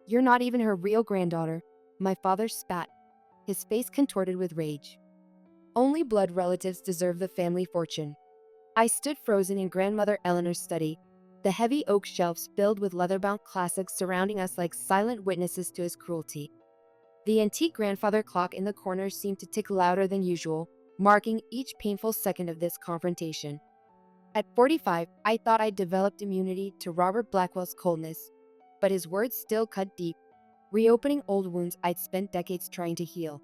You're not even her real granddaughter. My father spat, his face contorted with rage. Only blood relatives deserve the family fortune. I stood frozen in grandmother Eleanor's study, the heavy oak shelves filled with leather-bound classics surrounding us like silent witnesses to his cruelty. The antique grandfather clock in the corner seemed to tick louder than usual, marking each painful second of this confrontation. At 45, I thought I'd developed immunity to Robert Blackwell's coldness, but his words still cut deep, reopening old wounds I'd spent decades trying to heal.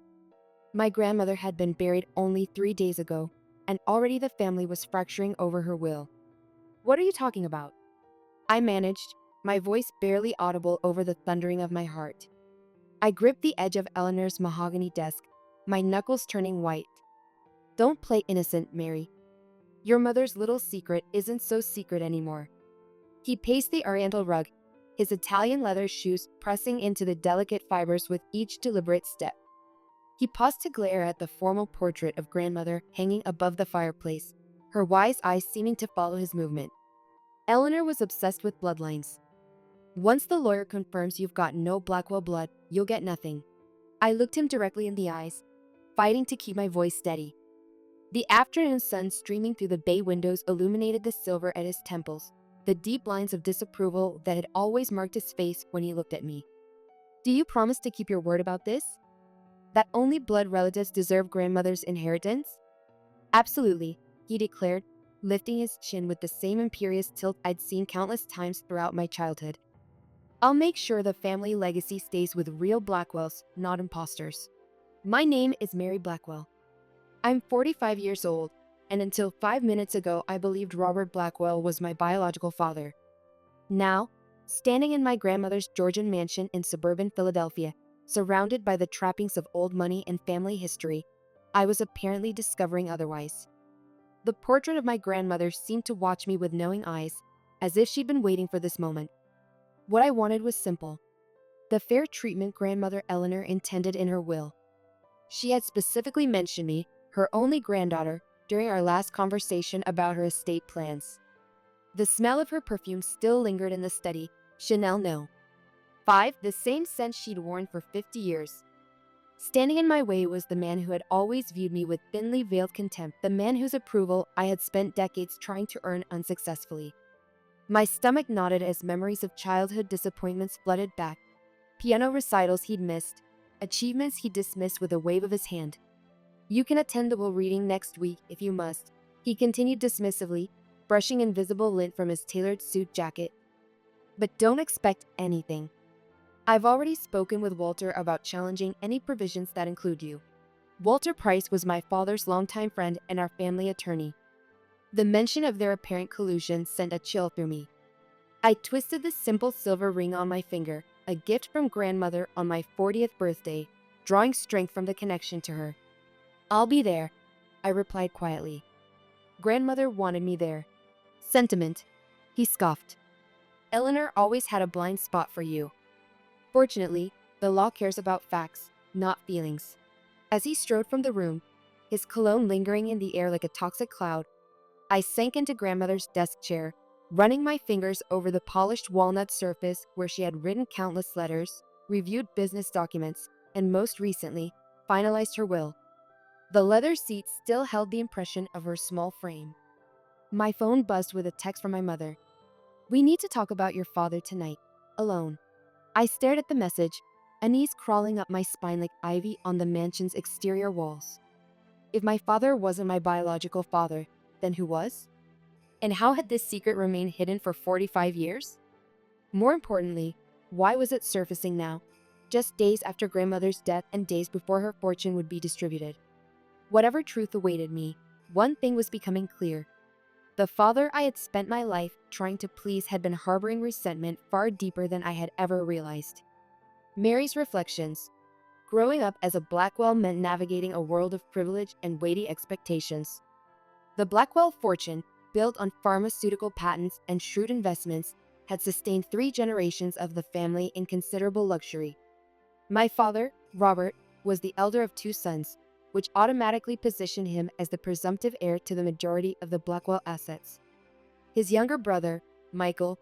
My grandmother had been buried only 3 days ago, and already the family was fracturing over her will. What are you talking about? I managed, my voice barely audible over the thundering of my heart. I gripped the edge of Eleanor's mahogany desk, my knuckles turning white. Don't play innocent, Mary. Your mother's little secret isn't so secret anymore. He paced the oriental rug, his Italian leather shoes pressing into the delicate fibers with each deliberate step. He paused to glare at the formal portrait of grandmother hanging above the fireplace, her wise eyes seeming to follow his movement. Eleanor was obsessed with bloodlines. Once the lawyer confirms you've got no Blackwell blood, you'll get nothing. I looked him directly in the eyes, fighting to keep my voice steady. The afternoon sun streaming through the bay windows illuminated the silver at his temples, the deep lines of disapproval that had always marked his face when he looked at me. Do you promise to keep your word about this? That only blood relatives deserve grandmother's inheritance? Absolutely, he declared, lifting his chin with the same imperious tilt I'd seen countless times throughout my childhood. I'll make sure the family legacy stays with real Blackwells, not imposters. My name is Mary Blackwell. I'm 45 years old, and until 5 minutes ago I believed Robert Blackwell was my biological father. Now, standing in my grandmother's Georgian mansion in suburban Philadelphia, surrounded by the trappings of old money and family history, I was apparently discovering otherwise. The portrait of my grandmother seemed to watch me with knowing eyes, as if she'd been waiting for this moment. What I wanted was simple: the fair treatment grandmother Eleanor intended in her will. She had specifically mentioned me, her only granddaughter, during our last conversation about her estate plans. The smell of her perfume still lingered in the study. Chanel No. 5, the same scent she'd worn for 50 years. Standing in my way was the man who had always viewed me with thinly veiled contempt, the man whose approval I had spent decades trying to earn unsuccessfully. My stomach knotted as memories of childhood disappointments flooded back. Piano recitals he'd missed, achievements he dismissed with a wave of his hand. You can attend the will reading next week if you must, he continued dismissively, brushing invisible lint from his tailored suit jacket. But don't expect anything. I've already spoken with Walter about challenging any provisions that include you. Walter Price was my father's longtime friend and our family attorney. The mention of their apparent collusion sent a chill through me. I twisted the simple silver ring on my finger, a gift from grandmother on my 40th birthday, drawing strength from the connection to her. I'll be there, I replied quietly. Grandmother wanted me there. Sentiment, he scoffed. Eleanor always had a blind spot for you. Fortunately, the law cares about facts, not feelings. As he strode from the room, his cologne lingering in the air like a toxic cloud, I sank into grandmother's desk chair, running my fingers over the polished walnut surface where she had written countless letters, reviewed business documents, and most recently, finalized her will. The leather seat still held the impression of her small frame. My phone buzzed with a text from my mother. We need to talk about your father tonight, alone. I stared at the message, unease crawling up my spine like ivy on the mansion's exterior walls. If my father wasn't my biological father, then who was? And how had this secret remained hidden for 45 years? More importantly, why was it surfacing now, just days after grandmother's death and days before her fortune would be distributed? Whatever truth awaited me, one thing was becoming clear. The father I had spent my life trying to please had been harboring resentment far deeper than I had ever realized. Mary's reflections. Growing up as a Blackwell meant navigating a world of privilege and weighty expectations. The Blackwell fortune, built on pharmaceutical patents and shrewd investments, had sustained 3 generations of the family in considerable luxury. My father, Robert, was the elder of 2 sons, which automatically positioned him as the presumptive heir to the majority of the Blackwell assets. His younger brother, Michael,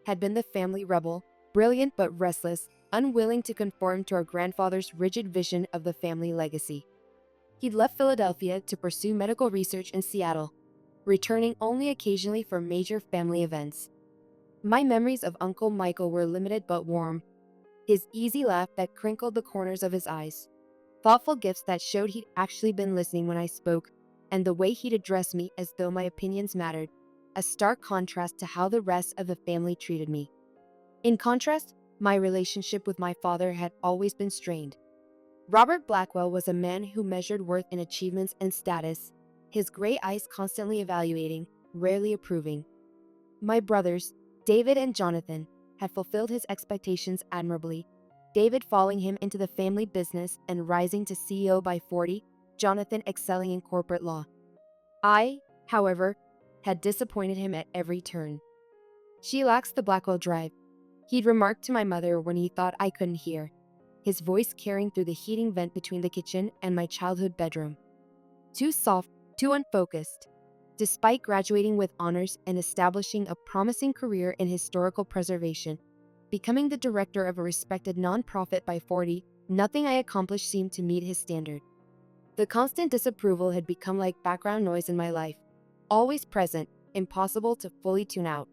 had been the family rebel, brilliant but restless, unwilling to conform to our grandfather's rigid vision of the family legacy. He'd left Philadelphia to pursue medical research in Seattle, returning only occasionally for major family events. My memories of Uncle Michael were limited but warm. His easy laugh that crinkled the corners of his eyes, thoughtful gifts that showed he'd actually been listening when I spoke, and the way he'd address me as though my opinions mattered, a stark contrast to how the rest of the family treated me. In contrast, my relationship with my father had always been strained. Robert Blackwell was a man who measured worth in achievements and status, his gray eyes constantly evaluating, rarely approving. My brothers, David and Jonathan, had fulfilled his expectations admirably, David following him into the family business and rising to CEO by 40, Jonathan excelling in corporate law. I, however, had disappointed him at every turn. "She lacks the Blackwell drive," he'd remarked to my mother when he thought I couldn't hear, his voice carrying through the heating vent between the kitchen and my childhood bedroom. Too soft, too unfocused. Despite graduating with honors and establishing a promising career in historical preservation, becoming the director of a respected nonprofit by 40, nothing I accomplished seemed to meet his standard. The constant disapproval had become like background noise in my life, always present, impossible to fully tune out.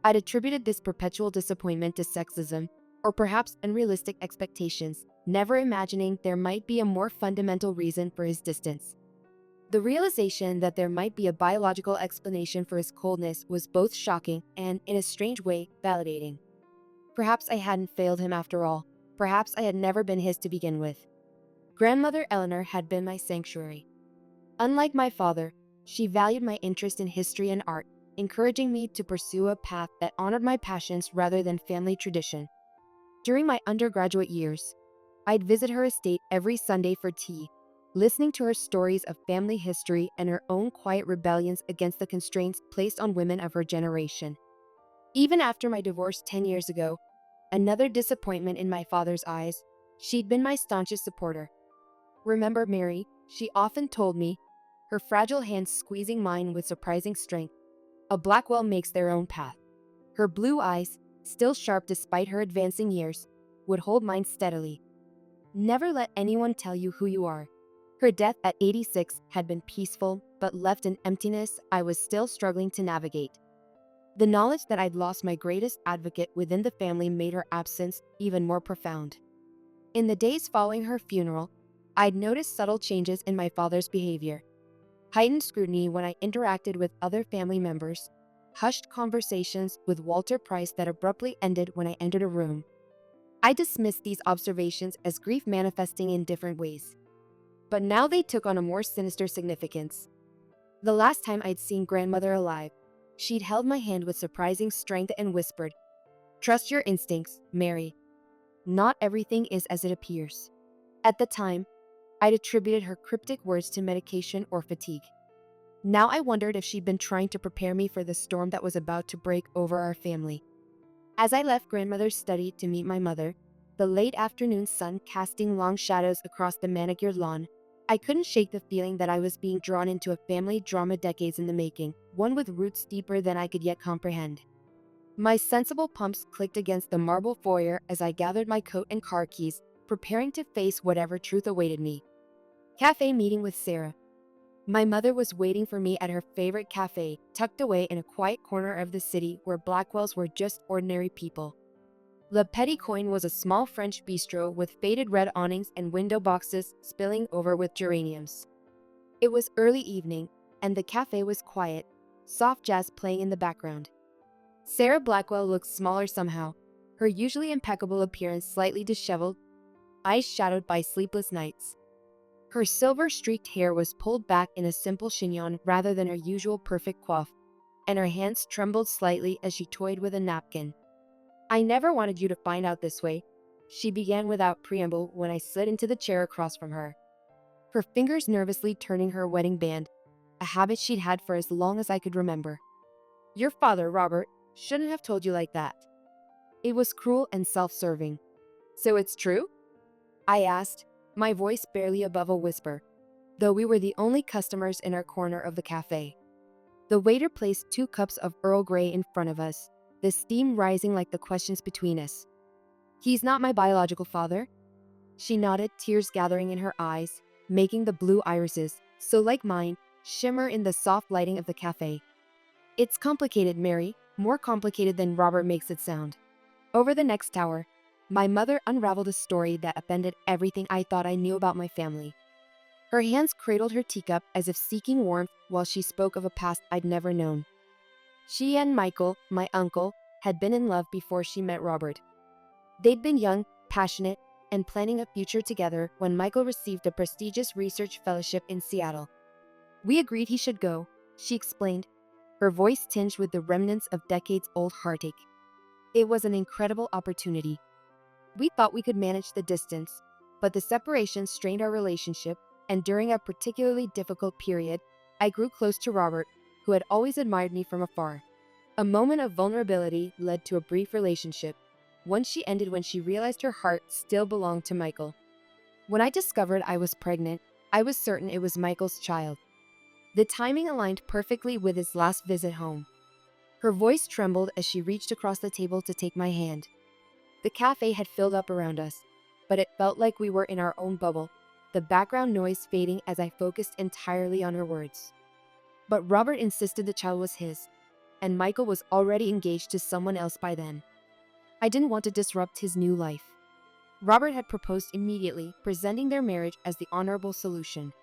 I'd attributed this perpetual disappointment to sexism, or perhaps unrealistic expectations, never imagining there might be a more fundamental reason for his distance. The realization that there might be a biological explanation for his coldness was both shocking and, in a strange way, validating. Perhaps I hadn't failed him after all. Perhaps I had never been his to begin with. Grandmother Eleanor had been my sanctuary. Unlike my father, she valued my interest in history and art, encouraging me to pursue a path that honored my passions rather than family tradition. During my undergraduate years, I'd visit her estate every Sunday for tea, listening to her stories of family history and her own quiet rebellions against the constraints placed on women of her generation. Even after my divorce 10 years ago, another disappointment in my father's eyes, she'd been my staunchest supporter. "Remember, Mary," she often told me, her fragile hands squeezing mine with surprising strength, "a Blackwell makes their own path." Her blue eyes, still sharp despite her advancing years, would hold mine steadily. "Never let anyone tell you who you are." Her death at 86 had been peaceful, but left an emptiness I was still struggling to navigate. The knowledge that I'd lost my greatest advocate within the family made her absence even more profound. In the days following her funeral, I'd noticed subtle changes in my father's behavior. Heightened scrutiny when I interacted with other family members, hushed conversations with Walter Price that abruptly ended when I entered a room. I dismissed these observations as grief manifesting in different ways. But now they took on a more sinister significance. The last time I'd seen grandmother alive, she'd held my hand with surprising strength and whispered, "Trust your instincts, Mary. Not everything is as it appears." At the time, I'd attributed her cryptic words to medication or fatigue. Now I wondered if she'd been trying to prepare me for the storm that was about to break over our family. As I left grandmother's study to meet my mother, the late afternoon sun casting long shadows across the manicured lawn, I couldn't shake the feeling that I was being drawn into a family drama decades in the making, one with roots deeper than I could yet comprehend. My sensible pumps clicked against the marble foyer as I gathered my coat and car keys, preparing to face whatever truth awaited me. Cafe meeting with Sarah. My mother was waiting for me at her favorite cafe, tucked away in a quiet corner of the city where Blackwells were just ordinary people. Le Petit Coin was a small French bistro with faded red awnings and window boxes spilling over with geraniums. It was early evening, and the cafe was quiet, soft jazz playing in the background. Sarah Blackwell looked smaller somehow, her usually impeccable appearance slightly disheveled, eyes shadowed by sleepless nights. Her silver-streaked hair was pulled back in a simple chignon rather than her usual perfect coif, and her hands trembled slightly as she toyed with a napkin. "I never wanted you to find out this way," she began without preamble when I slid into the chair across from her, her fingers nervously turning her wedding band, a habit she'd had for as long as I could remember. "Your father, Robert, shouldn't have told you like that." It was cruel and self-serving. "So it's true?" I asked, my voice barely above a whisper, though we were the only customers in our corner of the cafe. The waiter placed 2 cups of Earl Grey in front of us, the steam rising like the questions between us. He's not my biological father. She nodded, tears gathering in her eyes, making the blue irises, so like mine, shimmer in the soft lighting of the cafe. It's complicated, Mary, more complicated than Robert makes it sound. Over the next hour, my mother unraveled a story that upended everything I thought I knew about my family. Her hands cradled her teacup as if seeking warmth while she spoke of a past I'd never known. She and Michael, my uncle, had been in love before she met Robert. They'd been young, passionate, and planning a future together when Michael received a prestigious research fellowship in Seattle. We agreed he should go, she explained, her voice tinged with the remnants of decades-old heartache. It was an incredible opportunity. We thought we could manage the distance, but the separation strained our relationship, and during a particularly difficult period, I grew close to Robert, who had always admired me from afar. A moment of vulnerability led to a brief relationship. One she ended when she realized her heart still belonged to Michael. When I discovered I was pregnant, I was certain it was Michael's child. The timing aligned perfectly with his last visit home. Her voice trembled as she reached across the table to take my hand. The cafe had filled up around us, but it felt like we were in our own bubble, the background noise fading as I focused entirely on her words. But Robert insisted the child was his, and Michael was already engaged to someone else by then. I didn't want to disrupt his new life. Robert had proposed immediately, presenting their marriage as the honorable solution.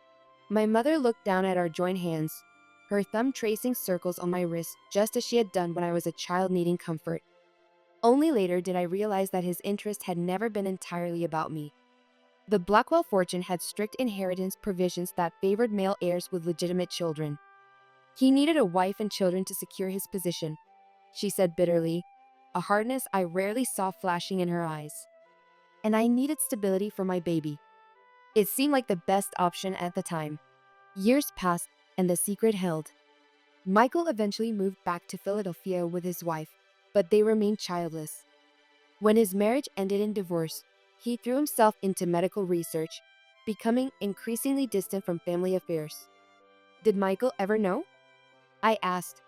My mother looked down at our joined hands, her thumb tracing circles on my wrist just as she had done when I was a child needing comfort. Only later did I realize that his interest had never been entirely about me. The Blackwell fortune had strict inheritance provisions that favored male heirs with legitimate children. He needed a wife and children to secure his position, she said bitterly, a hardness I rarely saw flashing in her eyes. And I needed stability for my baby. It seemed like the best option at the time. Years passed, and the secret held. Michael eventually moved back to Philadelphia with his wife, but they remained childless. When his marriage ended in divorce, he threw himself into medical research, becoming increasingly distant from family affairs. Did Michael ever know? I asked,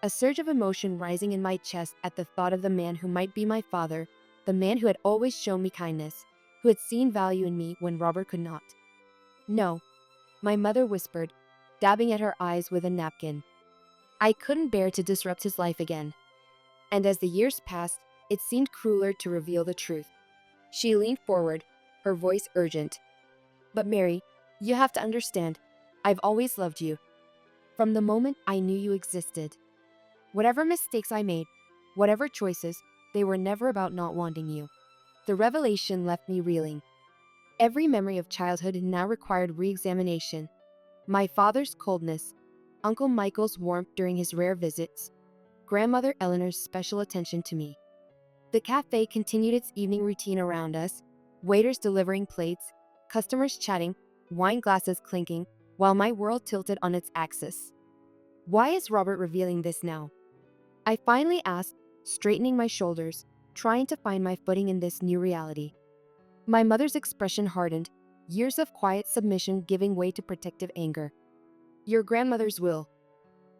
a surge of emotion rising in my chest at the thought of the man who might be my father, the man who had always shown me kindness, who had seen value in me when Robert could not. No, my mother whispered, dabbing at her eyes with a napkin. I couldn't bear to disrupt his life again. And as the years passed, it seemed crueler to reveal the truth. She leaned forward, her voice urgent. But Mary, you have to understand, I've always loved you. From the moment I knew you existed. Whatever mistakes I made, whatever choices, they were never about not wanting you. The revelation left me reeling. Every memory of childhood now required re-examination. My father's coldness, Uncle Michael's warmth during his rare visits, Grandmother Eleanor's special attention to me. The cafe continued its evening routine around us, waiters delivering plates, customers chatting, wine glasses clinking, while my world tilted on its axis. Why is Robert revealing this now? I finally asked, straightening my shoulders, trying to find my footing in this new reality. My mother's expression hardened, years of quiet submission giving way to protective anger. Your grandmother's will.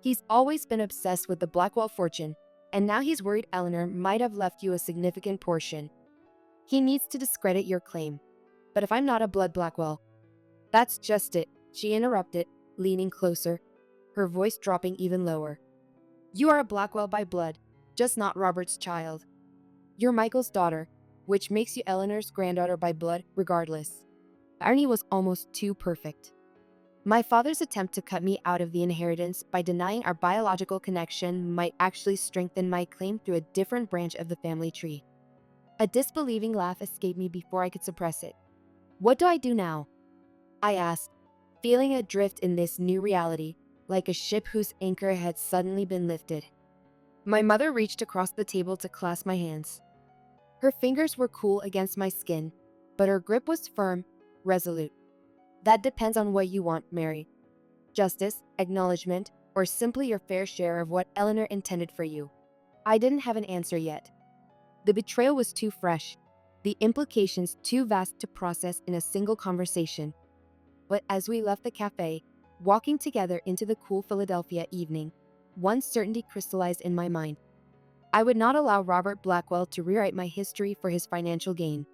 He's always been obsessed with the Blackwell fortune, and now he's worried Eleanor might have left you a significant portion. He needs to discredit your claim. But if I'm not a blood Blackwell. That's just it, she interrupted, leaning closer, her voice dropping even lower. You are a Blackwell by blood, just not Robert's child. You're Michael's daughter, which makes you Eleanor's granddaughter by blood regardless. The irony was almost too perfect. My father's attempt to cut me out of the inheritance by denying our biological connection might actually strengthen my claim through a different branch of the family tree. A disbelieving laugh escaped me before I could suppress it. What do I do now? I asked, feeling adrift in this new reality, like a ship whose anchor had suddenly been lifted. My mother reached across the table to clasp my hands. Her fingers were cool against my skin, but her grip was firm, resolute. That depends on what you want, Mary. Justice, acknowledgement, or simply your fair share of what Eleanor intended for you. I didn't have an answer yet. The betrayal was too fresh, the implications too vast to process in a single conversation. But as we left the cafe, walking together into the cool Philadelphia evening, one certainty crystallized in my mind. I would not allow Robert Blackwell to rewrite my history for his financial gain.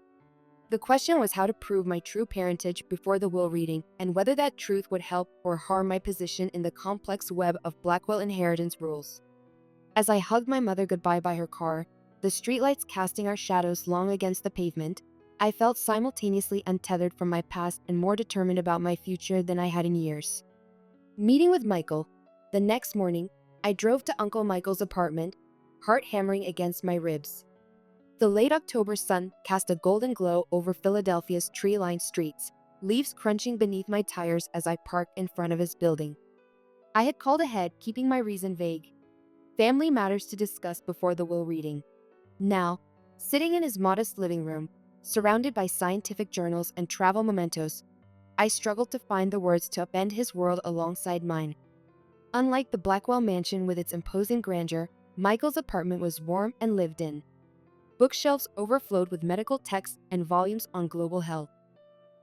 The question was how to prove my true parentage before the will reading, and whether that truth would help or harm my position in the complex web of Blackwell inheritance rules. As I hugged my mother goodbye by her car, the streetlights casting our shadows long against the pavement, I felt simultaneously untethered from my past and more determined about my future than I had in years. Meeting with Michael. The next morning, I drove to Uncle Michael's apartment, heart hammering against my ribs. The late October sun cast a golden glow over Philadelphia's tree-lined streets, leaves crunching beneath my tires as I parked in front of his building. I had called ahead, keeping my reason vague. Family matters to discuss before the will reading. Now, sitting in his modest living room, surrounded by scientific journals and travel mementos, I struggled to find the words to upend his world alongside mine. Unlike the Blackwell mansion with its imposing grandeur, Michael's apartment was warm and lived in. Bookshelves overflowed with medical texts and volumes on global health.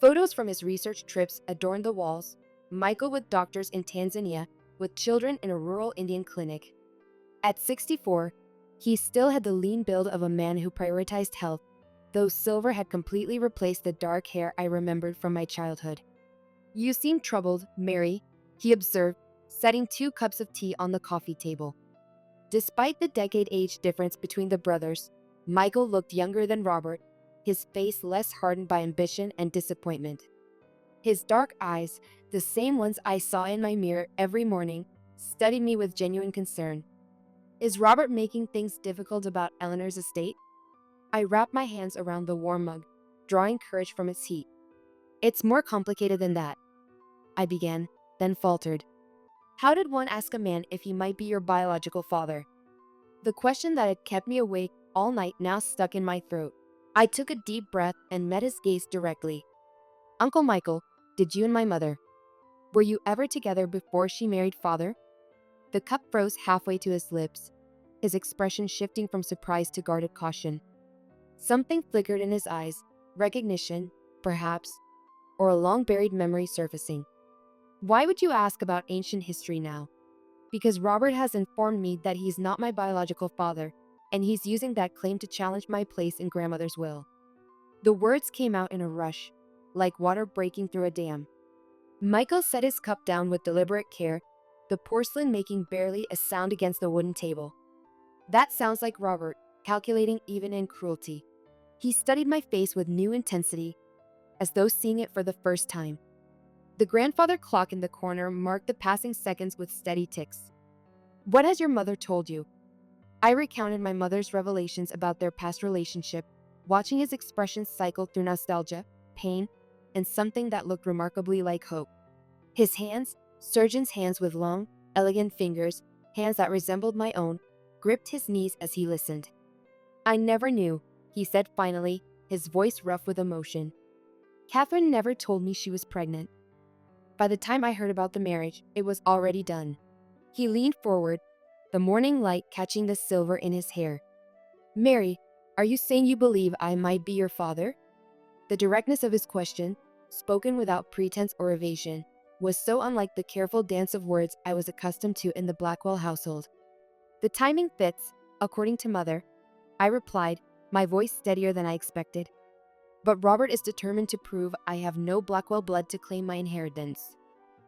Photos from his research trips adorned the walls, Michael with doctors in Tanzania, with children in a rural Indian clinic. At 64, he still had the lean build of a man who prioritized health, though silver had completely replaced the dark hair I remembered from my childhood. "You seem troubled, Mary," he observed, setting 2 cups of tea on the coffee table. Despite the decade-age difference between the brothers, Michael looked younger than Robert, his face less hardened by ambition and disappointment. His dark eyes, the same ones I saw in my mirror every morning, studied me with genuine concern. "Is Robert making things difficult about Eleanor's estate?" I wrapped my hands around the warm mug, drawing courage from its heat. "It's more complicated than that," I began, then faltered. "How did one ask a man if he might be your biological father?" The question that had kept me awake all night now stuck in my throat. I took a deep breath and met his gaze directly. "Uncle Michael, did you and my mother, were you ever together before she married father?" The cup froze halfway to his lips, his expression shifting from surprise to guarded caution. Something flickered in his eyes, recognition, perhaps, or a long-buried memory surfacing. "Why would you ask about ancient history now?" "Because Robert has informed me that he's not my biological father, and he's using that claim to challenge my place in grandmother's will." The words came out in a rush, like water breaking through a dam. Michael set his cup down with deliberate care, the porcelain making barely a sound against the wooden table. "That sounds like Robert, calculating even in cruelty." He studied my face with new intensity, as though seeing it for the first time. The grandfather clock in the corner marked the passing seconds with steady ticks. "What has your mother told you?" I recounted my mother's revelations about their past relationship, watching his expressions cycle through nostalgia, pain, and something that looked remarkably like hope. His hands, surgeon's hands with long, elegant fingers, hands that resembled my own, gripped his knees as he listened. "I never knew," he said finally, his voice rough with emotion. "Catherine never told me she was pregnant. By the time I heard about the marriage, it was already done." He leaned forward, the morning light catching the silver in his hair. "Mary, are you saying you believe I might be your father?" The directness of his question, spoken without pretense or evasion, was so unlike the careful dance of words I was accustomed to in the Blackwell household. "The timing fits, according to mother," I replied, my voice steadier than I expected. "But Robert is determined to prove I have no Blackwell blood to claim my inheritance."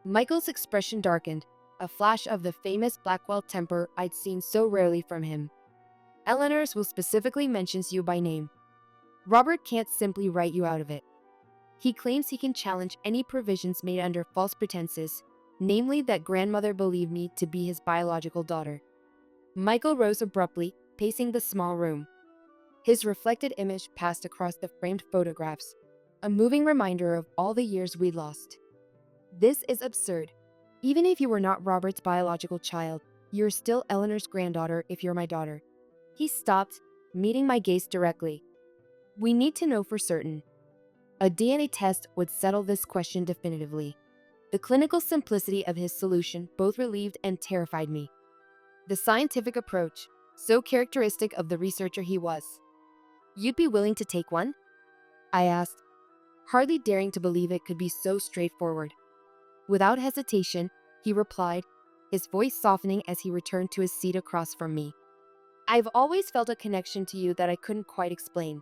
Michael's expression darkened, a flash of the famous Blackwell temper I'd seen so rarely from him. "Eleanor's will specifically mentions you by name. Robert can't simply write you out of it. He claims he can challenge any provisions made under false pretenses, namely that grandmother believed me to be his biological daughter." Michael rose abruptly, pacing the small room. His reflected image passed across the framed photographs, a moving reminder of all the years we'd lost. "This is absurd. Even if you were not Robert's biological child, you're still Eleanor's granddaughter if you're my daughter." He stopped, meeting my gaze directly. "We need to know for certain." A DNA test would settle this question definitively. The clinical simplicity of his solution both relieved and terrified me. The scientific approach, so characteristic of the researcher he was. "You'd be willing to take one?" I asked, hardly daring to believe it could be so straightforward. Without hesitation, he replied, his voice softening as he returned to his seat across from me. I've always felt a connection to you that I couldn't quite explain.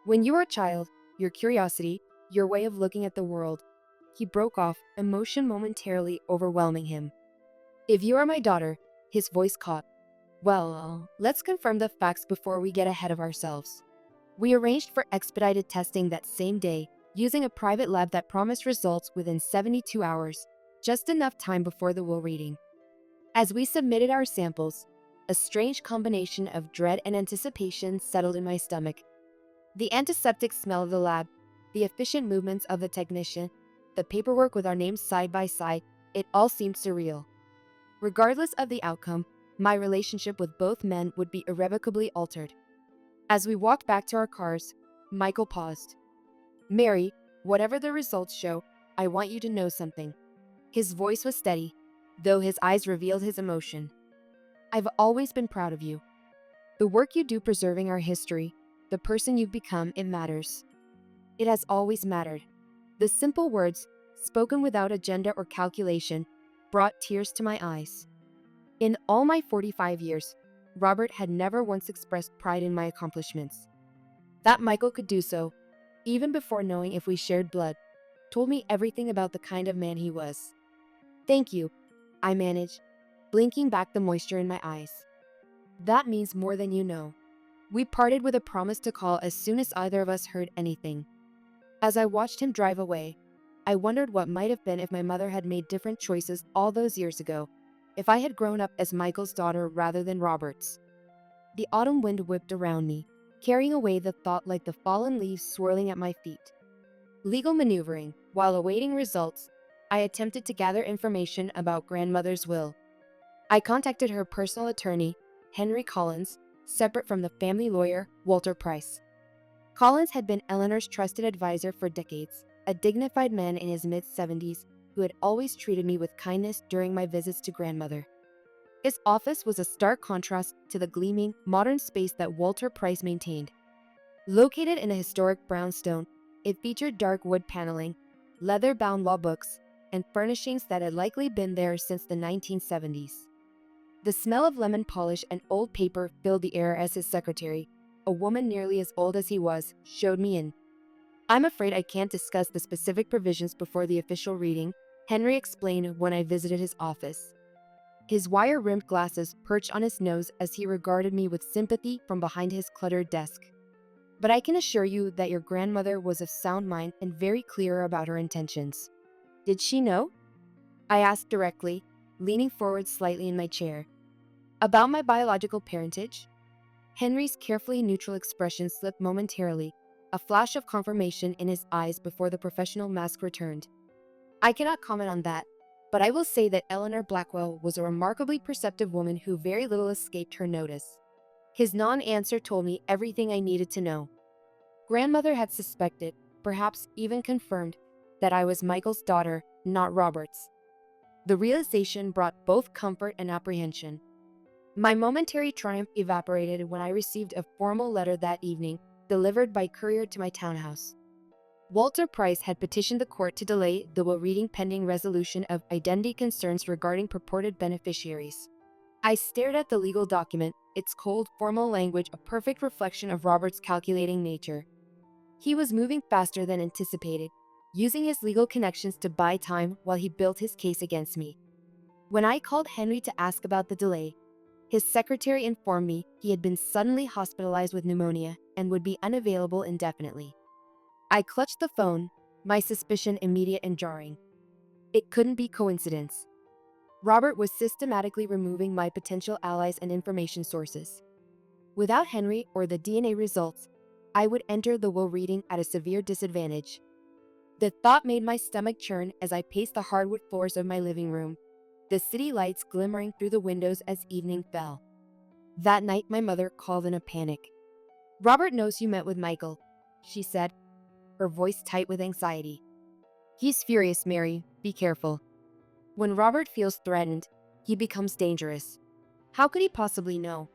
When you were a child, your curiosity, your way of looking at the world. He broke off, emotion momentarily overwhelming him. If you are my daughter, his voice caught. Well, let's confirm the facts before we get ahead of ourselves. We arranged for expedited testing that same day, using a private lab that promised results within 72 hours, just enough time before the will reading. As we submitted our samples, a strange combination of dread and anticipation settled in my stomach. The antiseptic smell of the lab, the efficient movements of the technician, the paperwork with our names side by side, it all seemed surreal. Regardless of the outcome, my relationship with both men would be irrevocably altered. As we walked back to our cars, Michael paused. Mary, whatever the results show, I want you to know something. His voice was steady, though his eyes revealed his emotion. I've always been proud of you. The work you do preserving our history, the person you've become, it matters. It has always mattered. The simple words, spoken without agenda or calculation, brought tears to my eyes. In all my 45 years, Robert had never once expressed pride in my accomplishments. That Michael could do so, even before knowing if we shared blood, told me everything about the kind of man he was. Thank you, I managed, blinking back the moisture in my eyes. That means more than you know. We parted with a promise to call as soon as either of us heard anything. As I watched him drive away, I wondered what might have been if my mother had made different choices all those years ago, if I had grown up as Michael's daughter rather than Robert's. The autumn wind whipped around me, carrying away the thought like the fallen leaves swirling at my feet. Legal maneuvering. While awaiting results, I attempted to gather information about grandmother's will. I contacted her personal attorney, Henry Collins, separate from the family lawyer, Walter Price. Collins had been Eleanor's trusted advisor for decades, a dignified man in his mid-70s who had always treated me with kindness during my visits to grandmother. His office was a stark contrast to the gleaming, modern space that Walter Price maintained. Located in a historic brownstone, it featured dark wood paneling, leather-bound law books, and furnishings that had likely been there since the 1970s. The smell of lemon polish and old paper filled the air as his secretary, a woman nearly as old as he was, showed me in. I'm afraid I can't discuss the specific provisions before the official reading, Henry explained when I visited his office. His wire-rimmed glasses perched on his nose as he regarded me with sympathy from behind his cluttered desk. But I can assure you that your grandmother was of sound mind and very clear about her intentions. Did she know? I asked directly, leaning forward slightly in my chair. About my biological parentage? Henry's carefully neutral expression slipped momentarily, a flash of confirmation in his eyes before the professional mask returned. I cannot comment on that, but I will say that Eleanor Blackwell was a remarkably perceptive woman who very little escaped her notice. His non-answer told me everything I needed to know. Grandmother had suspected, perhaps even confirmed, that I was Michael's daughter, not Robert's. The realization brought both comfort and apprehension. My momentary triumph evaporated when I received a formal letter that evening, delivered by courier to my townhouse. Walter Price had petitioned the court to delay the will reading pending resolution of identity concerns regarding purported beneficiaries. I stared at the legal document, its cold, formal language a perfect reflection of Robert's calculating nature. He was moving faster than anticipated, using his legal connections to buy time while he built his case against me. When I called Henry to ask about the delay, his secretary informed me he had been suddenly hospitalized with pneumonia and would be unavailable indefinitely. I clutched the phone, my suspicion immediate and jarring. It couldn't be coincidence. Robert was systematically removing my potential allies and information sources. Without Henry or the DNA results, I would enter the will reading at a severe disadvantage. The thought made my stomach churn as I paced the hardwood floors of my living room, the city lights glimmering through the windows as evening fell. That night, my mother called in a panic. "Robert knows you met with Michael," she said, her voice tight with anxiety. "He's furious, Mary. Be careful. When Robert feels threatened, he becomes dangerous." "How could he possibly know?"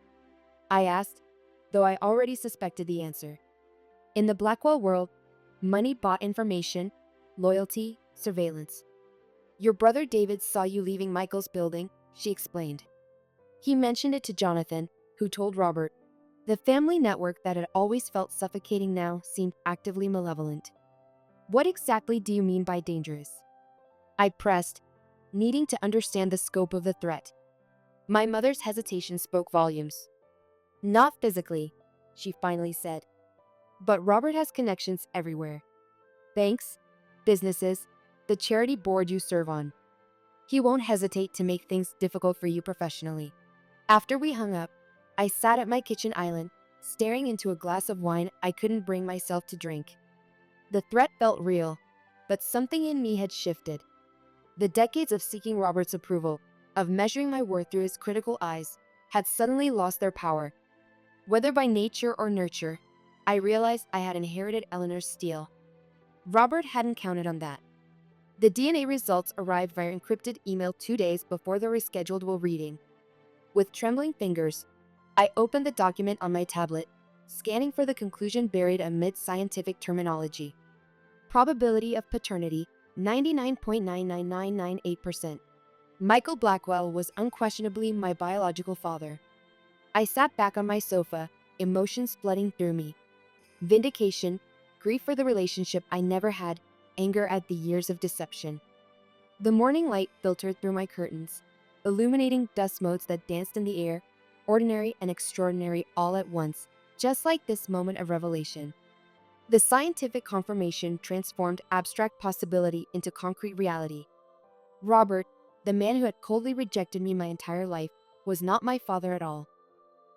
I asked, though I already suspected the answer. In the Blackwell world, money bought information, loyalty, surveillance. "Your brother David saw you leaving Michael's building," she explained. "He mentioned it to Jonathan, who told Robert. The family network that had always felt suffocating now seemed actively malevolent. What exactly do you mean by dangerous? I pressed, needing to understand the scope of the threat. My mother's hesitation spoke volumes. Not physically, she finally said. But Robert has connections everywhere. Banks, businesses, the charity board you serve on. He won't hesitate to make things difficult for you professionally. After we hung up, I sat at my kitchen island, staring into a glass of wine I couldn't bring myself to drink. The threat felt real, but something in me had shifted. The decades of seeking Robert's approval, of measuring my worth through his critical eyes, had suddenly lost their power. Whether by nature or nurture, I realized I had inherited Eleanor's steel. Robert hadn't counted on that. The DNA results arrived via encrypted email 2 days before the rescheduled will reading. With trembling fingers, I opened the document on my tablet, scanning for the conclusion buried amid scientific terminology. Probability of paternity, 99.99998%. Michael Blackwell was unquestionably my biological father. I sat back on my sofa, emotions flooding through me. Vindication, grief for the relationship I never had, anger at the years of deception. The morning light filtered through my curtains, illuminating dust motes that danced in the air, ordinary and extraordinary all at once, just like this moment of revelation. The scientific confirmation transformed abstract possibility into concrete reality. Robert, the man who had coldly rejected me my entire life, was not my father at all.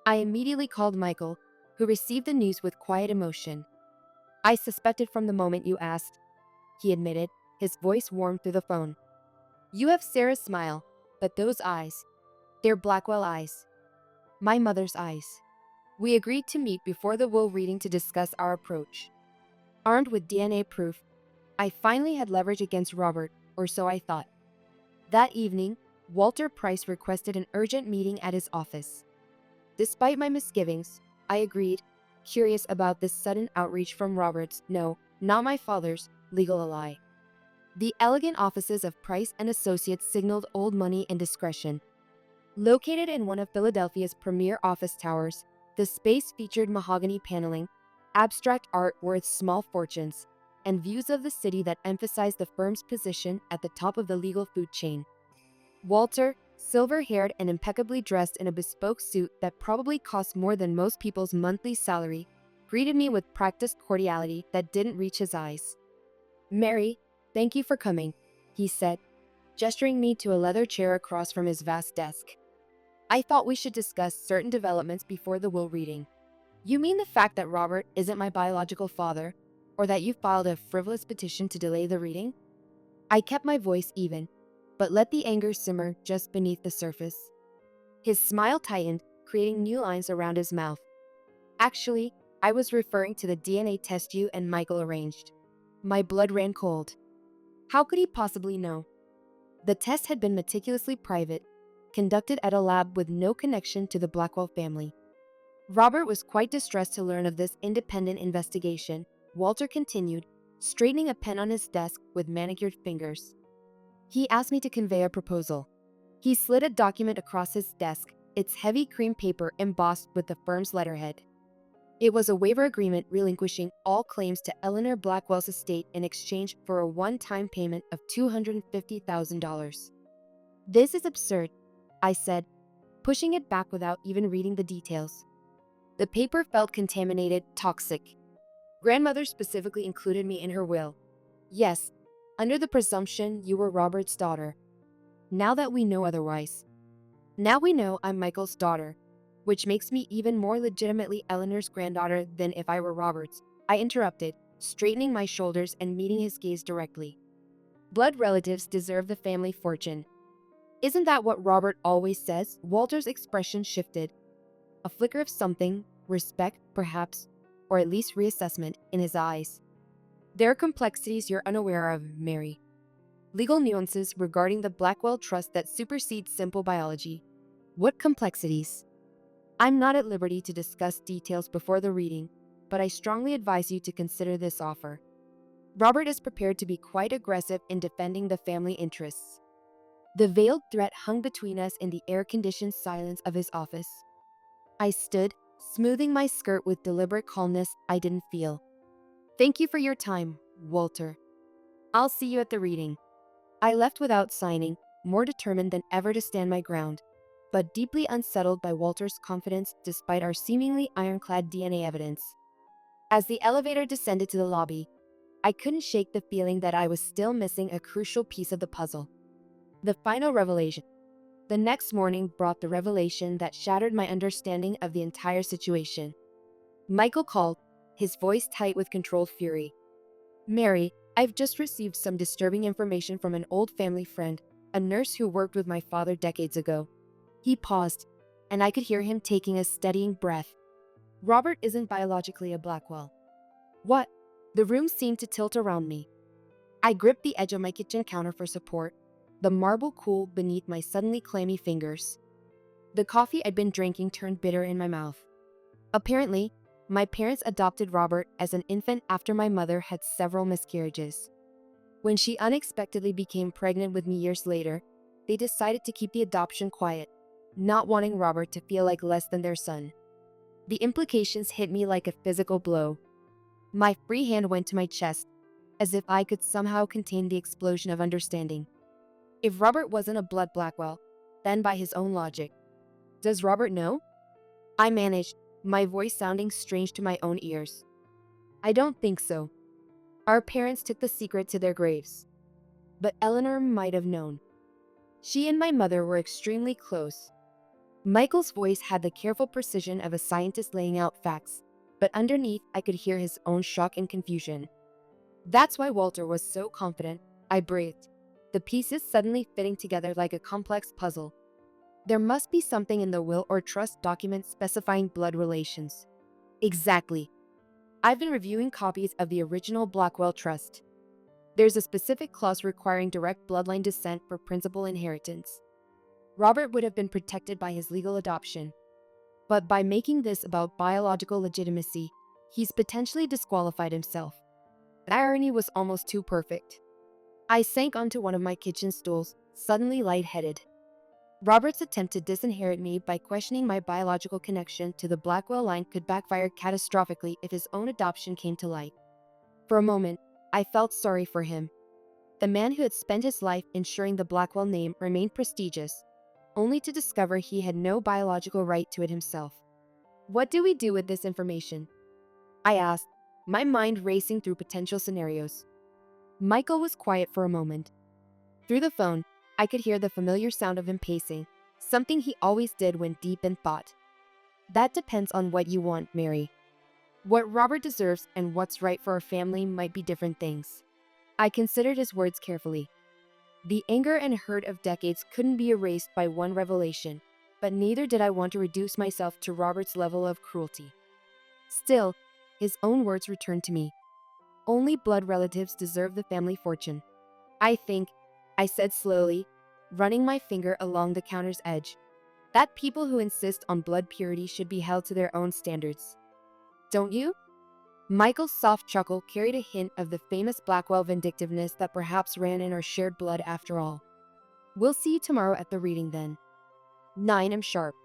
I immediately called Michael, who received the news with quiet emotion. I suspected from the moment you asked, he admitted, his voice warm through the phone. You have Sarah's smile, but those eyes, they're Blackwell eyes. My mother's eyes. We agreed to meet before the will reading to discuss our approach. Armed with DNA proof, I finally had leverage against Robert, or so I thought. That evening, Walter Price requested an urgent meeting at his office. Despite my misgivings, I agreed, curious about this sudden outreach from Robert's, no, not my father's, legal ally. The elegant offices of Price and Associates signaled old money and discretion. Located in one of Philadelphia's premier office towers, the space featured mahogany paneling, abstract art worth small fortunes, and views of the city that emphasized the firm's position at the top of the legal food chain. Walter, silver-haired and impeccably dressed in a bespoke suit that probably cost more than most people's monthly salary, greeted me with practiced cordiality that didn't reach his eyes. Mary, thank you for coming, he said, gesturing me to a leather chair across from his vast desk. I thought we should discuss certain developments before the will reading. You mean the fact that Robert isn't my biological father, or that you filed a frivolous petition to delay the reading? I kept my voice even, but let the anger simmer just beneath the surface. His smile tightened, creating new lines around his mouth. Actually, I was referring to the DNA test you and Michael arranged. My blood ran cold. How could he possibly know? The test had been meticulously private, conducted at a lab with no connection to the Blackwell family. Robert was quite distressed to learn of this independent investigation. Walter continued, straightening a pen on his desk with manicured fingers. He asked me to convey a proposal. He slid a document across his desk, its heavy cream paper embossed with the firm's letterhead. It was a waiver agreement relinquishing all claims to Eleanor Blackwell's estate in exchange for a one-time payment of $250,000. This is absurd, I said, pushing it back without even reading the details. The paper felt contaminated, toxic. Grandmother specifically included me in her will. Yes, under the presumption you were Robert's daughter. Now that we know otherwise. Now we know I'm Michael's daughter, which makes me even more legitimately Eleanor's granddaughter than if I were Robert's, I interrupted, straightening my shoulders and meeting his gaze directly. Blood relatives deserve the family fortune. Isn't that what Robert always says? Walter's expression shifted. A flicker of something, respect perhaps, or at least reassessment, in his eyes. There are complexities you're unaware of, Mary. Legal nuances regarding the Blackwell Trust that supersede simple biology. What complexities? I'm not at liberty to discuss details before the reading, but I strongly advise you to consider this offer. Robert is prepared to be quite aggressive in defending the family interests. The veiled threat hung between us in the air-conditioned silence of his office. I stood, smoothing my skirt with deliberate calmness I didn't feel. Thank you for your time, Walter. I'll see you at the reading. I left without signing, more determined than ever to stand my ground, but deeply unsettled by Walter's confidence despite our seemingly ironclad DNA evidence. As the elevator descended to the lobby, I couldn't shake the feeling that I was still missing a crucial piece of the puzzle. The final revelation. The next morning brought the revelation that shattered my understanding of the entire situation. Michael called, his voice tight with controlled fury. Mary, I've just received some disturbing information from an old family friend, a nurse who worked with my father decades ago. He paused, and I could hear him taking a steadying breath. Robert isn't biologically a Blackwell. What? The room seemed to tilt around me. I gripped the edge of my kitchen counter for support, the marble cool beneath my suddenly clammy fingers. The coffee I'd been drinking turned bitter in my mouth. Apparently, my parents adopted Robert as an infant after my mother had several miscarriages. When she unexpectedly became pregnant with me years later, they decided to keep the adoption quiet, not wanting Robert to feel like less than their son. The implications hit me like a physical blow. My free hand went to my chest, as if I could somehow contain the explosion of understanding. If Robert wasn't a blood Blackwell, then by his own logic. Does Robert know? I managed, my voice sounding strange to my own ears. I don't think so. Our parents took the secret to their graves. But Eleanor might have known. She and my mother were extremely close. Michael's voice had the careful precision of a scientist laying out facts, but underneath I could hear his own shock and confusion. That's why Walter was so confident, I breathed, the pieces suddenly fitting together like a complex puzzle. There must be something in the will or trust document specifying blood relations. Exactly. I've been reviewing copies of the original Blackwell Trust. There's a specific clause requiring direct bloodline descent for principal inheritance. Robert would have been protected by his legal adoption. But by making this about biological legitimacy, he's potentially disqualified himself. The irony was almost too perfect. I sank onto one of my kitchen stools, suddenly lightheaded. Robert's attempt to disinherit me by questioning my biological connection to the Blackwell line could backfire catastrophically if his own adoption came to light. For a moment, I felt sorry for him. The man who had spent his life ensuring the Blackwell name remained prestigious, only to discover he had no biological right to it himself. What do we do with this information? I asked, my mind racing through potential scenarios. Michael was quiet for a moment. Through the phone, I could hear the familiar sound of him pacing, something he always did when deep in thought. That depends on what you want, Mary. What Robert deserves and what's right for our family might be different things. I considered his words carefully. The anger and hurt of decades couldn't be erased by one revelation, but neither did I want to reduce myself to Robert's level of cruelty. Still, his own words returned to me. Only blood relatives deserve the family fortune. I think, I said slowly, running my finger along the counter's edge, that people who insist on blood purity should be held to their own standards. Don't you? Michael's soft chuckle carried a hint of the famous Blackwell vindictiveness that perhaps ran in our shared blood after all. We'll see you tomorrow at the reading then. 9 am sharp.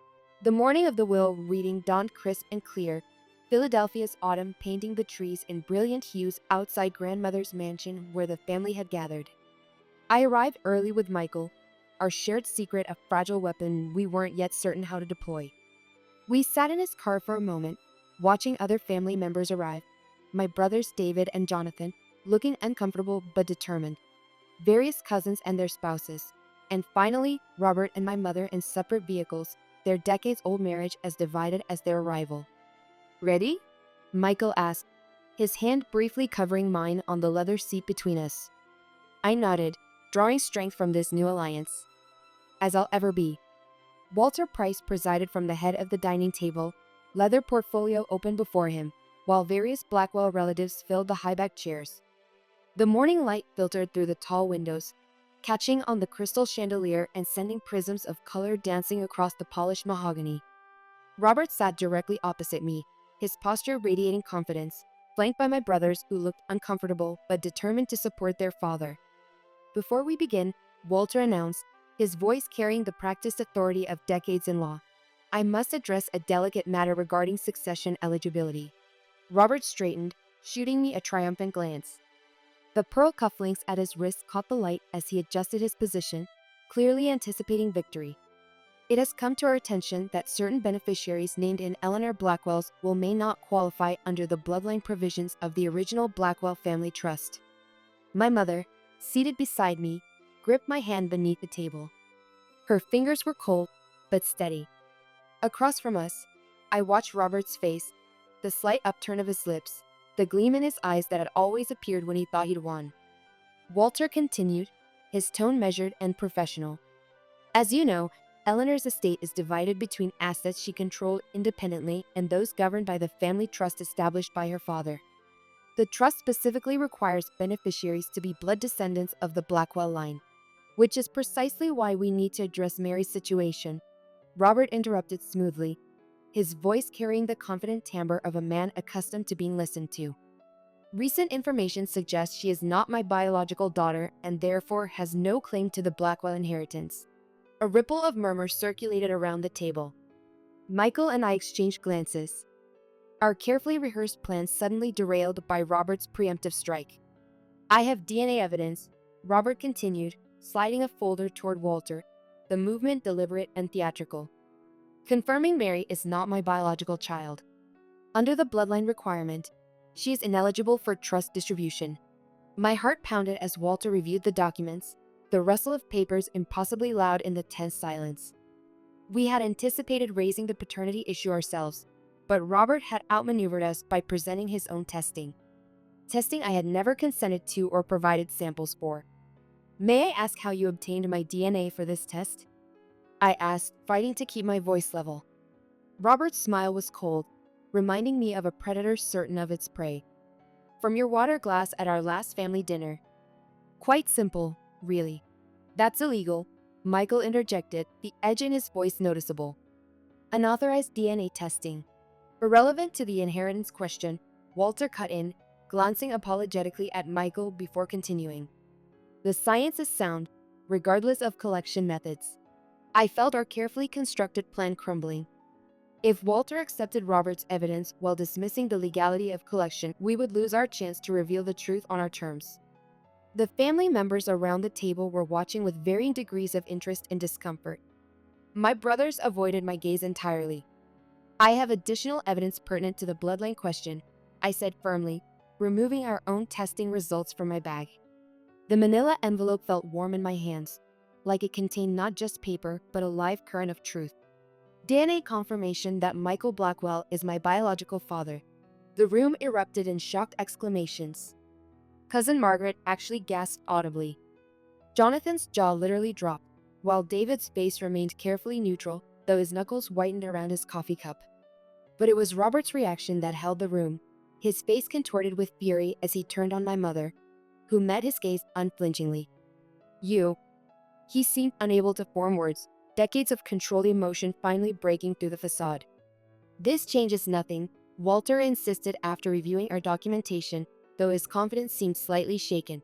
The morning of the will reading dawned crisp and clear, Philadelphia's autumn painting the trees in brilliant hues outside grandmother's mansion where the family had gathered. I arrived early with Michael, our shared secret a fragile weapon we weren't yet certain how to deploy. We sat in his car for a moment, watching other family members arrive, my brothers David and Jonathan, looking uncomfortable but determined, various cousins and their spouses, and finally Robert and my mother in separate vehicles, their decades-old marriage as divided as their arrival. Ready? Michael asked, his hand briefly covering mine on the leather seat between us. I nodded, drawing strength from this new alliance. As I'll ever be. Walter Price presided from the head of the dining table, leather portfolio open before him, while various Blackwell relatives filled the high-backed chairs. The morning light filtered through the tall windows, catching on the crystal chandelier and sending prisms of color dancing across the polished mahogany. Robert sat directly opposite me, his posture radiating confidence, flanked by my brothers who looked uncomfortable but determined to support their father. Before we begin, Walter announced, his voice carrying the practiced authority of decades in law. I must address a delicate matter regarding succession eligibility. Robert straightened, shooting me a triumphant glance. The pearl cufflinks at his wrist caught the light as he adjusted his position, clearly anticipating victory. It has come to our attention that certain beneficiaries named in Eleanor Blackwell's will may not qualify under the bloodline provisions of the original Blackwell family trust. My mother, seated beside me, gripped my hand beneath the table. Her fingers were cold, but steady. Across from us, I watched Robert's face, the slight upturn of his lips, the gleam in his eyes that had always appeared when he thought he'd won. Walter continued, his tone measured and professional. As you know, Eleanor's estate is divided between assets she controlled independently and those governed by the family trust established by her father. The trust specifically requires beneficiaries to be blood descendants of the Blackwell line, which is precisely why we need to address Mary's situation. Robert interrupted smoothly, his voice carrying the confident timbre of a man accustomed to being listened to. Recent information suggests she is not my biological daughter and therefore has no claim to the Blackwell inheritance. A ripple of murmurs circulated around the table. Michael and I exchanged glances. Our carefully rehearsed plans suddenly derailed by Robert's preemptive strike. I have DNA evidence, Robert continued, sliding a folder toward Walter, the movement deliberate and theatrical. Confirming Mary is not my biological child. Under the bloodline requirement, she is ineligible for trust distribution. My heart pounded as Walter reviewed the documents, the rustle of papers impossibly loud in the tense silence. We had anticipated raising the paternity issue ourselves, but Robert had outmaneuvered us by presenting his own testing. Testing I had never consented to or provided samples for. May I ask how you obtained my DNA for this test? I asked, fighting to keep my voice level. Robert's smile was cold, reminding me of a predator certain of its prey. From your water glass at our last family dinner. Quite simple, really. That's illegal, Michael interjected, the edge in his voice noticeable. Unauthorized DNA testing. Irrelevant to the inheritance question, Walter cut in, glancing apologetically at Michael before continuing. The science is sound, regardless of collection methods. I felt our carefully constructed plan crumbling. If Walter accepted Robert's evidence while dismissing the legality of collection, we would lose our chance to reveal the truth on our terms. The family members around the table were watching with varying degrees of interest and discomfort. My brothers avoided my gaze entirely. I have additional evidence pertinent to the bloodline question, I said firmly, removing our own testing results from my bag. The manila envelope felt warm in my hands, like it contained not just paper, but a live current of truth. DNA confirmation that Michael Blackwell is my biological father. The room erupted in shocked exclamations. Cousin Margaret actually gasped audibly. Jonathan's jaw literally dropped, while David's face remained carefully neutral, though his knuckles whitened around his coffee cup. But it was Robert's reaction that held the room, his face contorted with fury as he turned on my mother, who met his gaze unflinchingly. You. He seemed unable to form words, decades of controlled emotion finally breaking through the facade. This changes nothing, Walter insisted after reviewing our documentation, though his confidence seemed slightly shaken.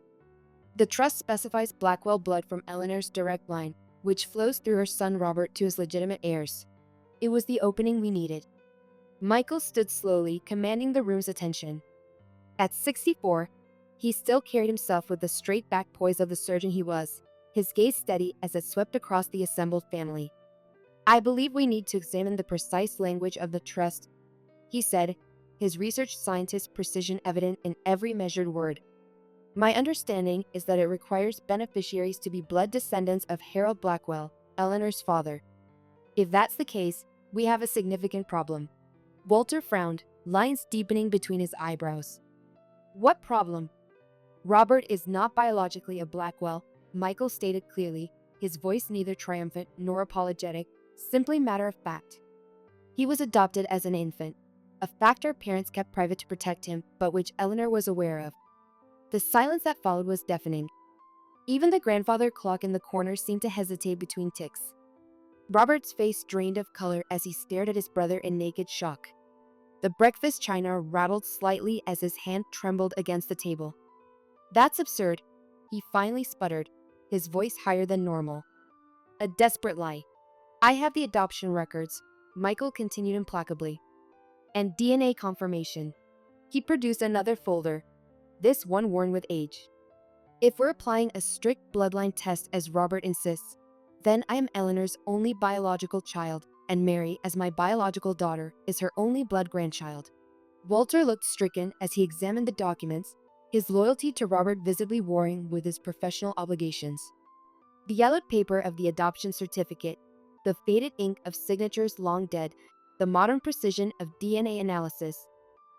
The trust specifies Blackwell blood from Eleanor's direct line, which flows through her son Robert to his legitimate heirs. It was the opening we needed. Michael stood slowly, commanding the room's attention. At 64, he still carried himself with the straight-back poise of the surgeon he was, his gaze steady as it swept across the assembled family. I believe we need to examine the precise language of the trust, he said, his research scientist precision evident in every measured word. My understanding is that it requires beneficiaries to be blood descendants of Harold Blackwell, Eleanor's father. If that's the case, we have a significant problem. Walter frowned, lines deepening between his eyebrows. What problem? Robert is not biologically a Blackwell, Michael stated clearly, his voice neither triumphant nor apologetic, simply matter of fact. He was adopted as an infant, a fact our parents kept private to protect him, but which Eleanor was aware of. The silence that followed was deafening. Even the grandfather clock in the corner seemed to hesitate between ticks. Robert's face drained of color as he stared at his brother in naked shock. The breakfast china rattled slightly as his hand trembled against the table. That's absurd, he finally sputtered, his voice higher than normal. A desperate lie. I have the adoption records, Michael continued implacably. And DNA confirmation. He produced another folder, this one worn with age. If we're applying a strict bloodline test as Robert insists, then I am Eleanor's only biological child, and Mary, as my biological daughter, is her only blood grandchild. Walter looked stricken as he examined the documents, his loyalty to Robert visibly warring with his professional obligations. The yellowed paper of the adoption certificate, the faded ink of signatures long dead, the modern precision of DNA analysis,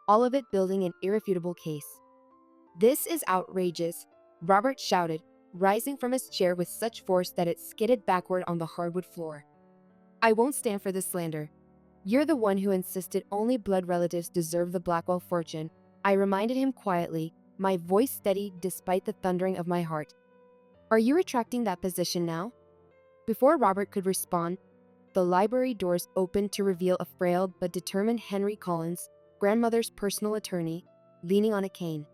all of it building an irrefutable case. "This is outrageous," Robert shouted, rising from his chair with such force that it skidded backward on the hardwood floor. "I won't stand for this slander. You're the one who insisted only blood relatives deserve the Blackwell fortune," I reminded him quietly, my voice steady despite the thundering of my heart. "Are you retracting that position now?" Before Robert could respond, the library doors opened to reveal a frail but determined Henry Collins, grandmother's personal attorney, leaning on a cane.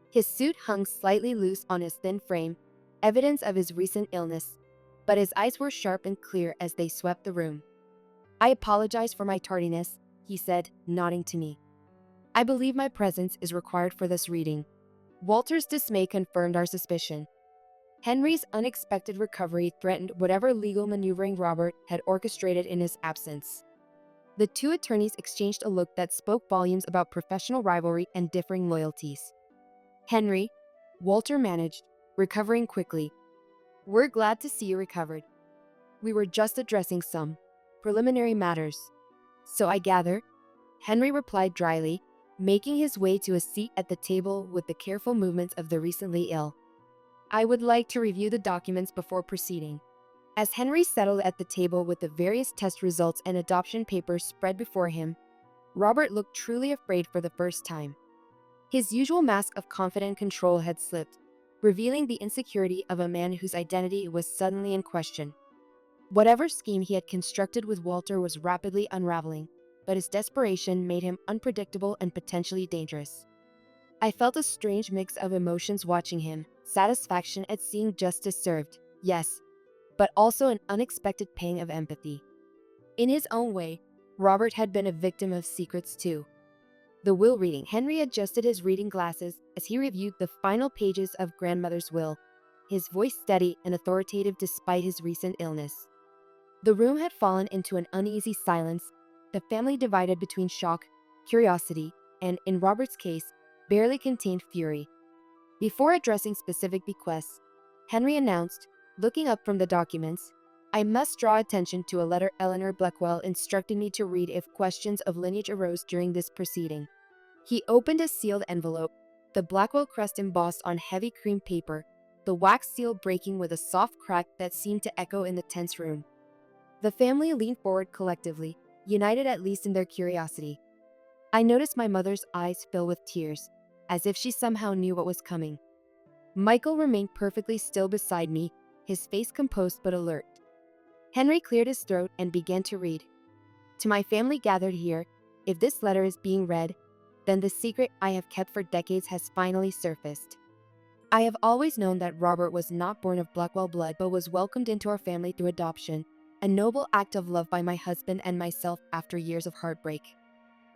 His suit hung slightly loose on his thin frame, evidence of his recent illness, but his eyes were sharp and clear as they swept the room. "I apologize for my tardiness," he said, nodding to me. "I believe my presence is required for this reading." Walter's dismay confirmed our suspicion. Henry's unexpected recovery threatened whatever legal maneuvering Robert had orchestrated in his absence. The two attorneys exchanged a look that spoke volumes about professional rivalry and differing loyalties. "Henry," Walter managed, recovering quickly, "we're glad to see you recovered. We were just addressing some preliminary matters." "So I gather," Henry replied dryly, making his way to a seat at the table with the careful movements of the recently ill. "I would like to review the documents before proceeding." As Henry settled at the table with the various test results and adoption papers spread before him, Robert looked truly afraid for the first time. His usual mask of confident control had slipped, revealing the insecurity of a man whose identity was suddenly in question. Whatever scheme he had constructed with Walter was rapidly unraveling, but his desperation made him unpredictable and potentially dangerous. I felt a strange mix of emotions watching him, satisfaction at seeing justice served, yes, but also an unexpected pang of empathy. In his own way, Robert had been a victim of secrets too. The will reading. Henry adjusted his reading glasses as he reviewed the final pages of grandmother's will, his voice steady and authoritative despite his recent illness. The room had fallen into an uneasy silence, the family divided between shock, curiosity, and, in Robert's case, barely contained fury. Before addressing specific bequests, Henry announced, looking up from the documents, "I must draw attention to a letter Eleanor Blackwell instructed me to read if questions of lineage arose during this proceeding." He opened a sealed envelope, the Blackwell crest embossed on heavy cream paper, the wax seal breaking with a soft crack that seemed to echo in the tense room. The family leaned forward collectively, united at least in their curiosity. I noticed my mother's eyes fill with tears, as if she somehow knew what was coming. Michael remained perfectly still beside me, his face composed but alert. Henry cleared his throat and began to read. "To my family gathered here, if this letter is being read, then the secret I have kept for decades has finally surfaced. I have always known that Robert was not born of Blackwell blood but was welcomed into our family through adoption, a noble act of love by my husband and myself after years of heartbreak.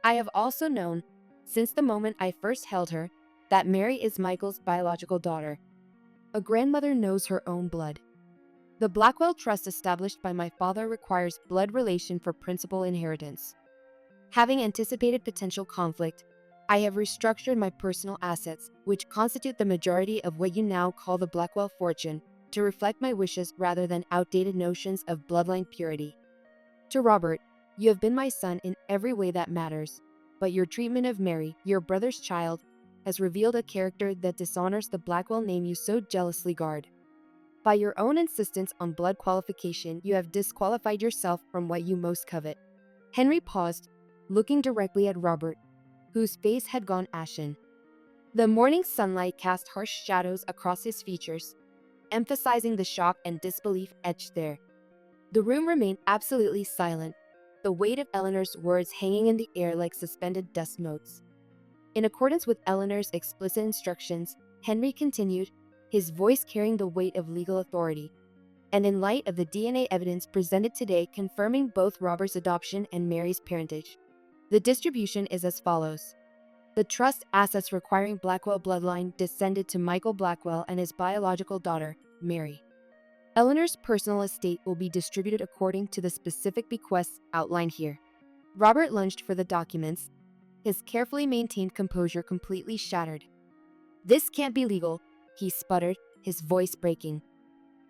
I have also known, since the moment I first held her, that Mary is Michael's biological daughter. A grandmother knows her own blood. The Blackwell trust established by my father requires blood relation for principal inheritance. Having anticipated potential conflict, I have restructured my personal assets, which constitute the majority of what you now call the Blackwell fortune, to reflect my wishes rather than outdated notions of bloodline purity. To Robert, you have been my son in every way that matters, but your treatment of Mary, your brother's child, has revealed a character that dishonors the Blackwell name you so jealously guard. By your own insistence on blood qualification, you have disqualified yourself from what you most covet." Henry paused, looking directly at Robert, whose face had gone ashen. The morning sunlight cast harsh shadows across his features, emphasizing the shock and disbelief etched there. The room remained absolutely silent, the weight of Eleanor's words hanging in the air like suspended dust motes. In accordance with Eleanor's explicit instructions, Henry continued, his voice carrying the weight of legal authority. and in light of the DNA evidence presented today confirming both Robert's adoption and Mary's parentage. The distribution is as follows. The trust assets requiring Blackwell bloodline descended to Michael Blackwell and his biological daughter, Mary. Eleanor's personal estate will be distributed according to the specific bequests outlined here. Robert lunged for the documents, his carefully maintained composure completely shattered. "This can't be legal," he sputtered, his voice breaking.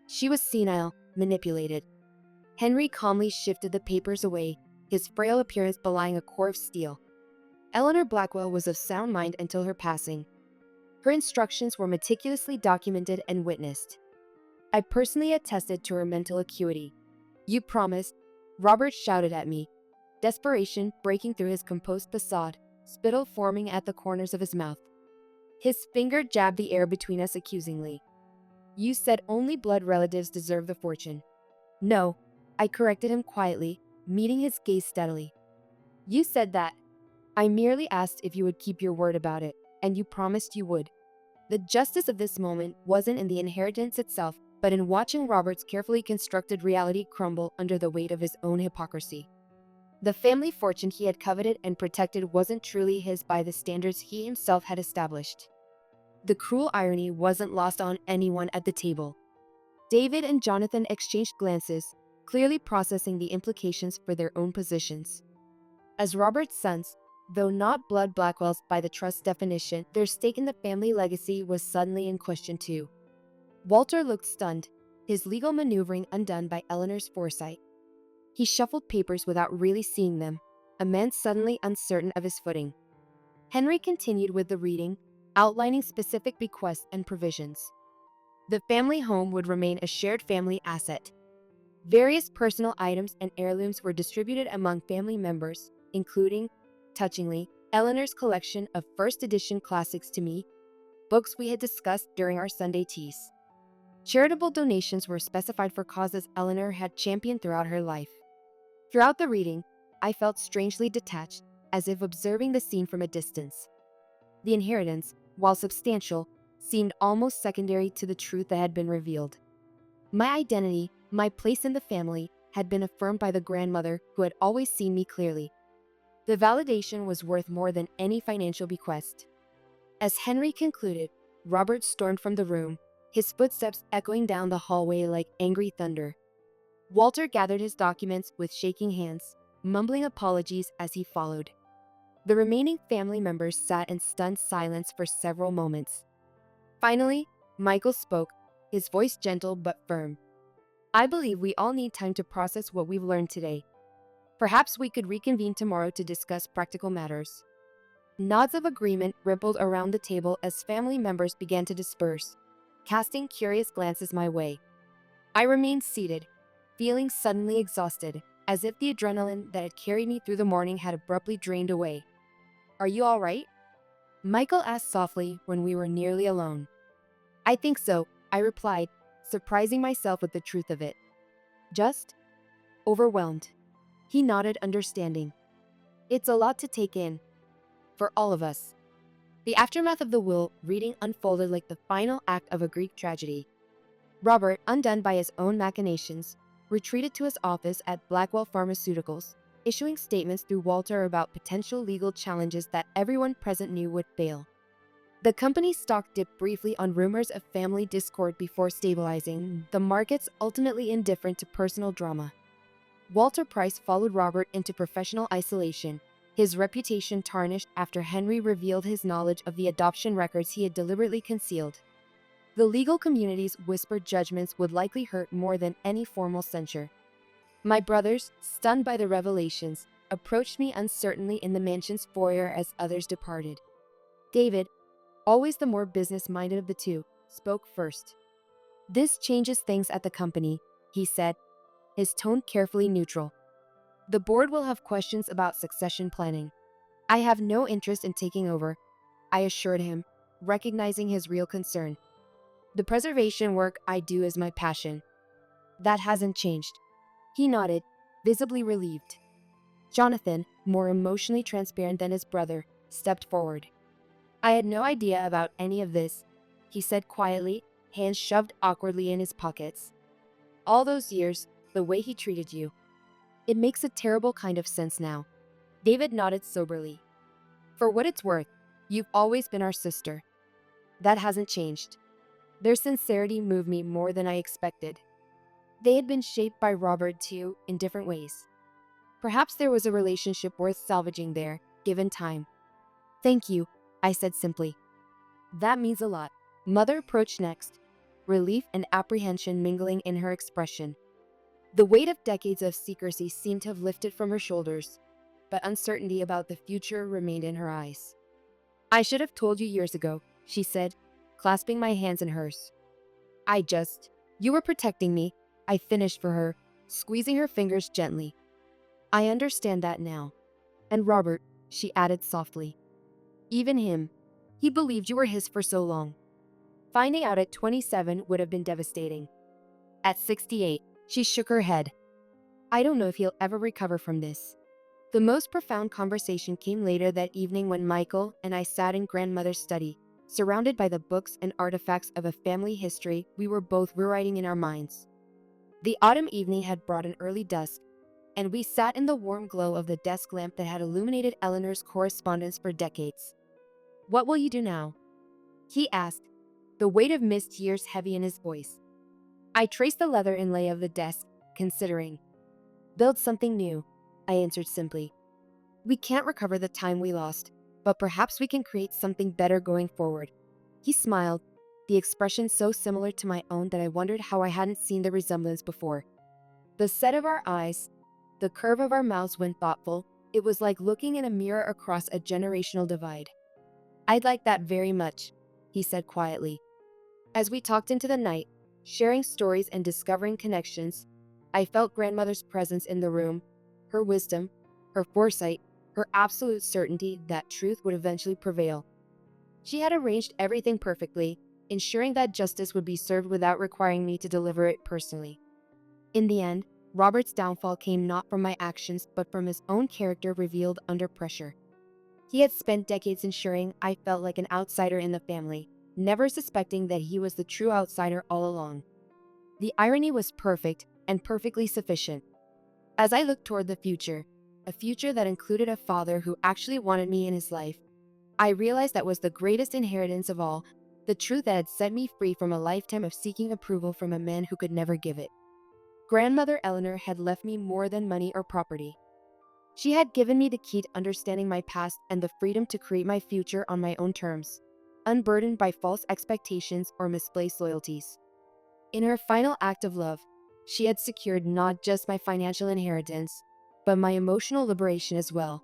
She was senile, manipulated. Henry calmly shifted the papers away, his frail appearance belying a core of steel. Eleanor Blackwell was of sound mind until her passing. Her instructions were meticulously documented and witnessed. I personally attested to her mental acuity. "You promised," Robert shouted at me, desperation breaking through his composed facade, spittle forming at the corners of his mouth. His finger jabbed the air between us accusingly. "You said only blood relatives deserve the fortune." "No," I corrected him quietly, meeting his gaze steadily. "You said that. I merely asked if you would keep your word about it, and you promised you would." The justice of this moment wasn't in the inheritance itself, but in watching Robert's carefully constructed reality crumble under the weight of his own hypocrisy. The family fortune he had coveted and protected wasn't truly his by the standards he himself had established. The cruel irony wasn't lost on anyone at the table. David and Jonathan exchanged glances, clearly processing the implications for their own positions. As Robert's sons, though not blood Blackwells by the trust definition, their stake in the family legacy was suddenly in question too. Walter looked stunned, his legal maneuvering undone by Eleanor's foresight. He shuffled papers without really seeing them, a man suddenly uncertain of his footing. Henry continued with the reading, outlining specific bequests and provisions. The family home would remain a shared family asset. Various personal items and heirlooms were distributed among family members, including, touchingly, Eleanor's collection of first edition classics to me, books we had discussed during our Sunday teas. Charitable donations were specified for causes Eleanor had championed throughout her life. Throughout the reading, I felt strangely detached, as if observing the scene from a distance. The inheritance, while substantial, seemed almost secondary to the truth that had been revealed. My identity, my place in the family, had been affirmed by the grandmother who had always seen me clearly. The validation was worth more than any financial bequest. As Henry concluded, Robert stormed from the room, his footsteps echoing down the hallway like angry thunder. Walter gathered his documents with shaking hands, mumbling apologies as he followed. The remaining family members sat in stunned silence for several moments. Finally, Michael spoke, his voice gentle but firm. "I believe we all need time to process what we've learned today. Perhaps we could reconvene tomorrow to discuss practical matters." Nods of agreement rippled around the table as family members began to disperse, casting curious glances my way. I remained seated, feeling suddenly exhausted, as if the adrenaline that had carried me through the morning had abruptly drained away. "Are you all right?" Michael asked softly when we were nearly alone. "I think so," I replied, surprising myself with the truth of it. "Just overwhelmed." He nodded, understanding. "It's a lot to take in. For all of us." The aftermath of the will reading unfolded like the final act of a Greek tragedy. Robert, undone by his own machinations, retreated to his office at Blackwell Pharmaceuticals, issuing statements through Walter about potential legal challenges that everyone present knew would fail. The company's stock dipped briefly on rumors of family discord before stabilizing, the markets ultimately indifferent to personal drama. Walter Price followed Robert into professional isolation, his reputation tarnished after Henry revealed his knowledge of the adoption records he had deliberately concealed. The legal community's whispered judgments would likely hurt more than any formal censure. My brothers, stunned by the revelations, approached me uncertainly in the mansion's foyer as others departed. David, always the more business-minded of the two, spoke first. "This changes things at the company," he said, his tone carefully neutral. "The board will have questions about succession planning. I have no interest in taking over," I assured him, recognizing his real concern. "The preservation work I do is my passion." "That hasn't changed." He nodded, visibly relieved. Jonathan, more emotionally transparent than his brother, stepped forward. "I had no idea about any of this," he said quietly, hands shoved awkwardly in his pockets. All those years, the way he treated you. It makes a terrible kind of sense now. David nodded soberly. For what it's worth, you've always been our sister. That hasn't changed. Their sincerity moved me more than I expected. They had been shaped by Robert too, in different ways. Perhaps there was a relationship worth salvaging there, given time. Thank you, I said simply. That means a lot. Mother approached next, relief and apprehension mingling in her expression. The weight of decades of secrecy seemed to have lifted from her shoulders, but uncertainty about the future remained in her eyes. I should have told you years ago, she said, clasping my hands in hers. You were protecting me, I finished for her, squeezing her fingers gently. I understand that now. And Robert, she added softly. Even him. He believed you were his for so long. Finding out at 27 would have been devastating. At 68, she shook her head. I don't know if he'll ever recover from this. The most profound conversation came later that evening when Michael and I sat in grandmother's study, surrounded by the books and artifacts of a family history we were both rewriting in our minds. The autumn evening had brought an early dusk, and we sat in the warm glow of the desk lamp that had illuminated Eleanor's correspondence for decades. What will you do now? He asked, the weight of missed years heavy in his voice. I traced the leather inlay of the desk, considering. Build something new, I answered simply. We can't recover the time we lost, but perhaps we can create something better going forward. He smiled, the expression so similar to my own that I wondered how I hadn't seen the resemblance before. The set of our eyes, the curve of our mouths when thoughtful, it was like looking in a mirror across a generational divide. I'd like that very much, he said quietly. As we talked into the night, sharing stories and discovering connections, I felt grandmother's presence in the room, her wisdom, her foresight, her absolute certainty that truth would eventually prevail. She had arranged everything perfectly, ensuring that justice would be served without requiring me to deliver it personally. In the end, Robert's downfall came not from my actions but from his own character revealed under pressure. He had spent decades ensuring I felt like an outsider in the family, never suspecting that he was the true outsider all along. The irony was perfect and perfectly sufficient. As I looked toward the future, a future that included a father who actually wanted me in his life, I realized that was the greatest inheritance of all, the truth that had set me free from a lifetime of seeking approval from a man who could never give it. Grandmother Eleanor had left me more than money or property. She had given me the key to understanding my past and the freedom to create my future on my own terms, unburdened by false expectations or misplaced loyalties. In her final act of love, she had secured not just my financial inheritance, but my emotional liberation as well.